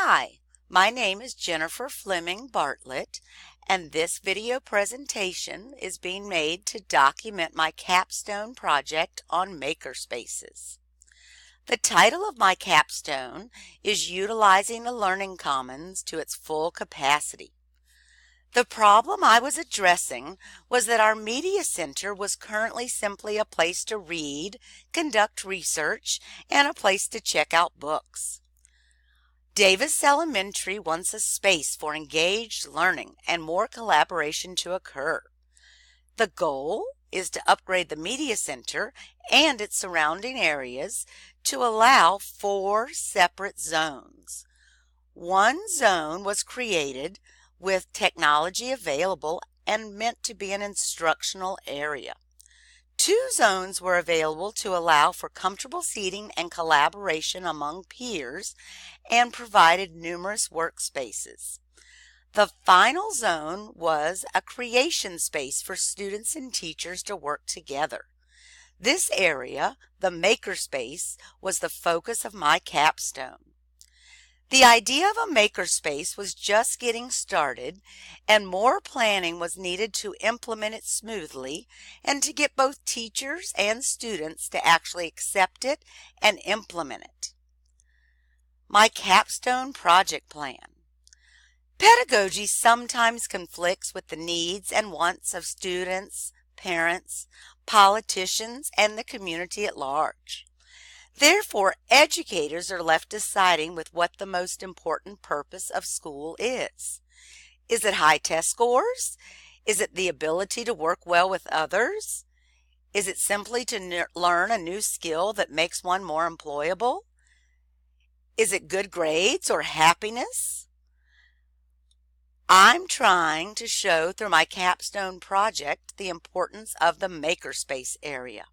Hi, my name is Jennifer Fleming Bartlett, and this video presentation is being made to document my capstone project on makerspaces. The title of my capstone is Utilizing the Learning Commons to its Full Capacity. The problem I was addressing was that our media center was currently simply a place to read, conduct research, and a place to check out books. Davis Elementary wants a space for engaged learning and more collaboration to occur. The goal is to upgrade the media center and its surrounding areas to allow 4 separate zones. One zone was created with technology available and meant to be an instructional area. 2 zones were available to allow for comfortable seating and collaboration among peers and provided numerous workspaces. The final zone was a creation space for students and teachers to work together. This area, the makerspace, was the focus of my capstone. The idea of a makerspace was just getting started, and more planning was needed to implement it smoothly and to get both teachers and students to actually accept it and implement it. My capstone project plan. Pedagogy sometimes conflicts with the needs and wants of students, parents, politicians, and the community at large. Therefore, educators are left deciding with what the most important purpose of school is. Is it high test scores? Is it the ability to work well with others? Is it simply to learn a new skill that makes one more employable? Is it good grades or happiness? I'm trying to show through my capstone project the importance of the makerspace area.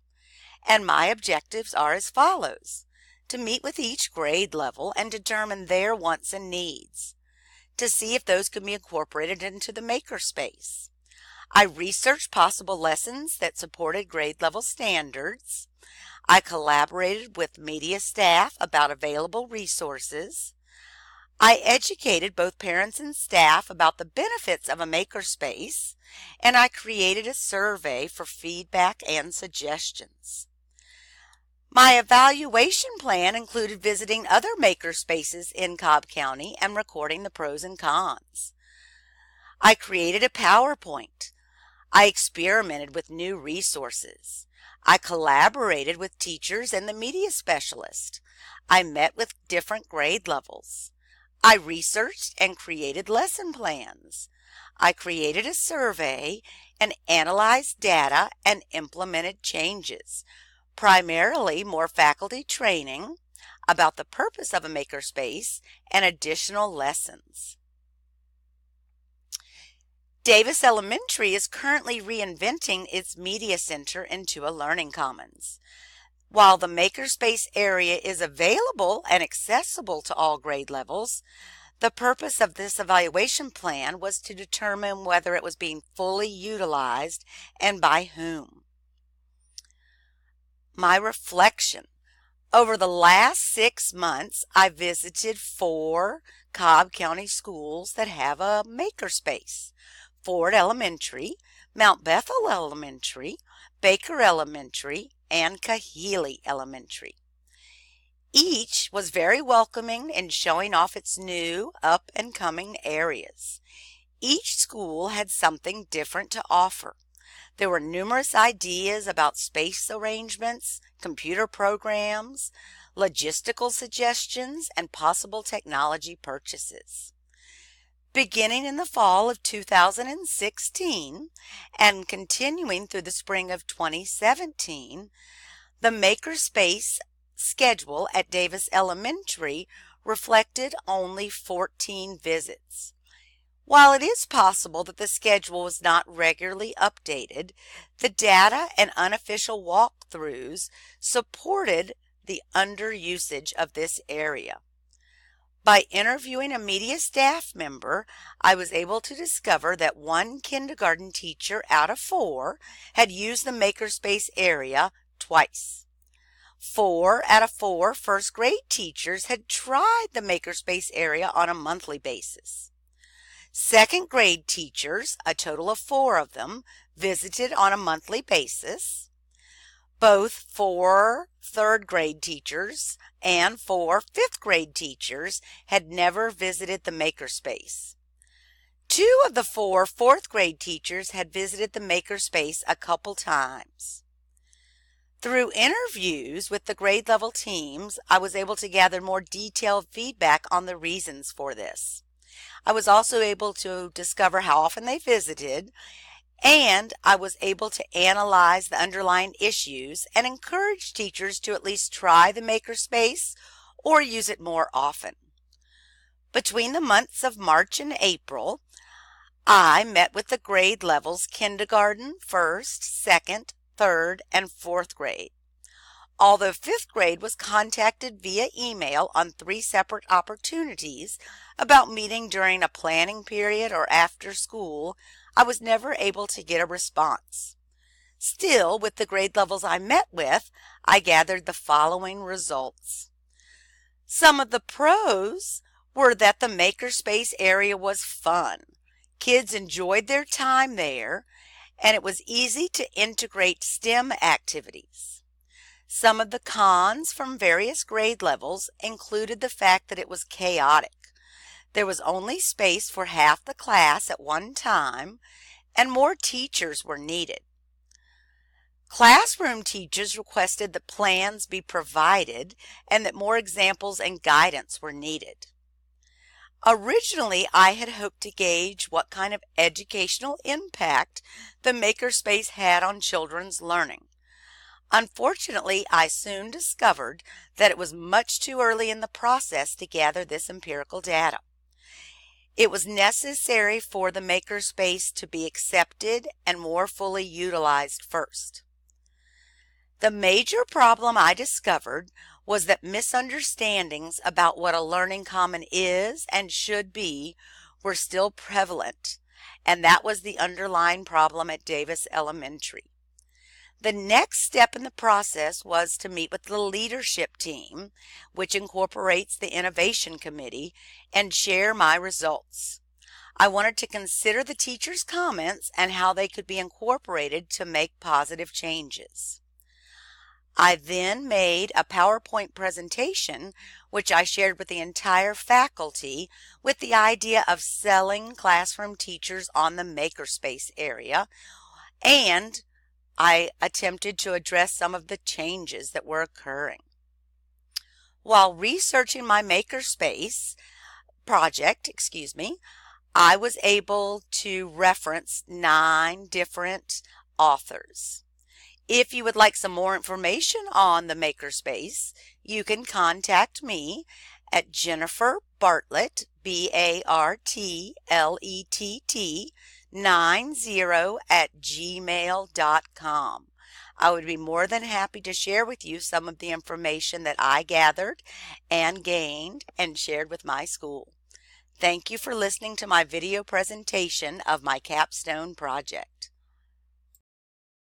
And my objectives are as follows: to meet with each grade level and determine their wants and needs, to see if those can be incorporated into the makerspace. I researched possible lessons that supported grade level standards. I collaborated with media staff about available resources. I educated both parents and staff about the benefits of a makerspace, and I created a survey for feedback and suggestions. My evaluation plan included visiting other makerspaces in Cobb County and recording the pros and cons. I created a PowerPoint. I experimented with new resources. I collaborated with teachers and the media specialist. I met with different grade levels. I researched and created lesson plans. I created a survey and analyzed data and implemented changes. Primarily more faculty training about the purpose of a makerspace and additional lessons. Davis Elementary is currently reinventing its media center into a learning commons. While the makerspace area is available and accessible to all grade levels, the purpose of this evaluation plan was to determine whether it was being fully utilized and by whom. My reflection. Over the last 6 months, I visited 4 Cobb County schools that have a makerspace: Ford Elementary, Mount Bethel Elementary, Baker Elementary, and Kahili Elementary. Each was very welcoming in showing off its new up-and-coming areas. Each school had something different to offer. There were numerous ideas about space arrangements, computer programs, logistical suggestions, and possible technology purchases. Beginning in the fall of 2016 and continuing through the spring of 2017, the makerspace schedule at Davis Elementary reflected only 14 visits. While it is possible that the schedule was not regularly updated, the data and unofficial walkthroughs supported the underusage of this area. By interviewing a media staff member, I was able to discover that 1 kindergarten teacher out of 4 had used the makerspace area twice. 4 out of 4 first grade teachers had tried the Makerspace area on a monthly basis. Second grade teachers, a total of 4 of them, visited on a monthly basis. Both 4 third grade teachers and 4 fifth grade teachers had never visited the Makerspace. 2 of the 4 fourth grade teachers had visited the Makerspace a couple times. Through interviews with the grade level teams, I was able to gather more detailed feedback on the reasons for this. I was also able to discover how often they visited, and I was able to analyze the underlying issues and encourage teachers to at least try the Makerspace or use it more often. Between the months of March and April, I met with the grade levels kindergarten, first, second, third, and fourth grade. Although fifth grade was contacted via email on 3 separate opportunities about meeting during a planning period or after school, I was never able to get a response. Still, with the grade levels I met with, I gathered the following results. Some of the pros were that the Makerspace area was fun. Kids enjoyed their time there, and it was easy to integrate STEM activities. Some of the cons from various grade levels included the fact that it was chaotic. There was only space for half the class at one time, and more teachers were needed. Classroom teachers requested that plans be provided and that more examples and guidance were needed. Originally, I had hoped to gauge what kind of educational impact the Makerspace had on children's learning. Unfortunately, I soon discovered that it was much too early in the process to gather this empirical data. It was necessary for the Makerspace to be accepted and more fully utilized first. The major problem I discovered was that misunderstandings about what a learning common is and should be were still prevalent, and that was the underlying problem at Davis Elementary. The next step in the process was to meet with the leadership team, which incorporates the Innovation Committee, and share my results. I wanted to consider the teachers' comments and how they could be incorporated to make positive changes. I then made a PowerPoint presentation, which I shared with the entire faculty with the idea of selling classroom teachers on the Makerspace area, and I attempted to address some of the changes that were occurring. While researching my Makerspace project, I was able to reference 9 different authors. If you would like some more information on the Makerspace, you can contact me at Jennifer Bartlett, BARTLETT 90@gmail.com. I would be more than happy to share with you some of the information that I gathered and gained and shared with my school. Thank you for listening to my video presentation of my Capstone project.